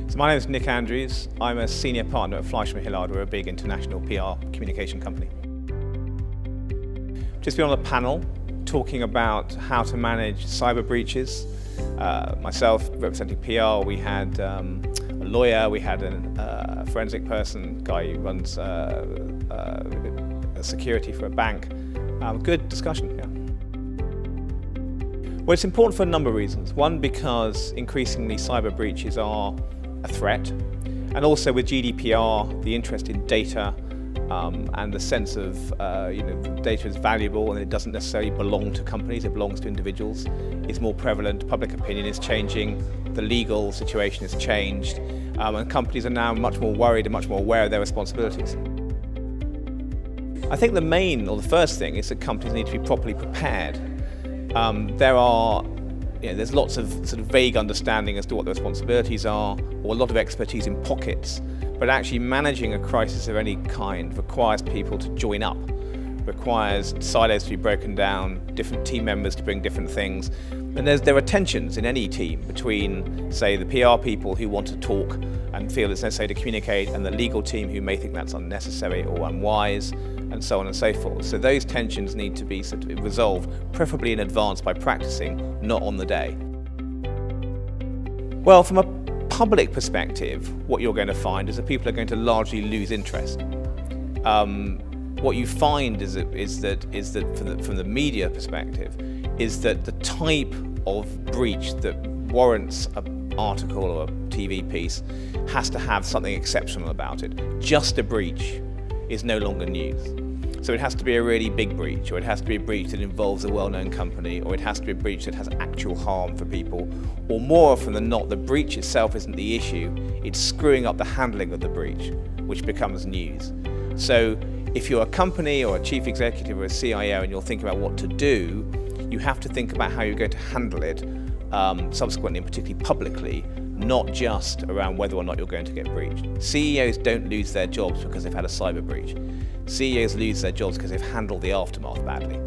So my name is Nick Andrews. I'm a senior partner at FleishmanHillard. We're a big international PR communication company. Just been on a panel talking about how to manage cyber breaches. Myself representing PR, we had a lawyer, we had a forensic person, guy who runs security for a bank. Good discussion, yeah. Well, it's important for a number of reasons. One, because increasingly cyber breaches are a threat, and also with GDPR, the interest in data and the sense of data is valuable and it doesn't necessarily belong to companies, it belongs to individuals, is more prevalent. Public opinion is changing, the legal situation has changed, and companies are now much more worried and much more aware of their responsibilities. I think the first thing is that companies need to be properly prepared. There's lots of sort of vague understanding as to what the responsibilities are, or a lot of expertise in pockets, but actually managing a crisis of any kind requires people to join up, requires silos to be broken down, different team members to bring different things, and there are tensions in any team between, say, the PR people who want to talk and feel it's necessary to communicate, and the legal team who may think that's unnecessary or unwise, and so on and so forth. So those tensions need to be sort of resolved, preferably in advance by practicing, not on the day. Well, from a public perspective, what you're going to find is that people are going to largely lose interest. What you find is that from the media perspective, is that the type of breach that warrants an article or a TV piece has to have something exceptional about it. Just a breach is no longer news. So it has to be a really big breach, or it has to be a breach that involves a well-known company, or it has to be a breach that has actual harm for people, or more often than not, the breach itself isn't the issue, it's screwing up the handling of the breach, which becomes news. So if you're a company or a chief executive or a CIO and you're thinking about what to do, you have to think about how you're going to handle it subsequently, and particularly publicly, not just around whether or not you're going to get breached. CEOs don't lose their jobs because they've had a cyber breach. CEOs lose their jobs because they've handled the aftermath badly.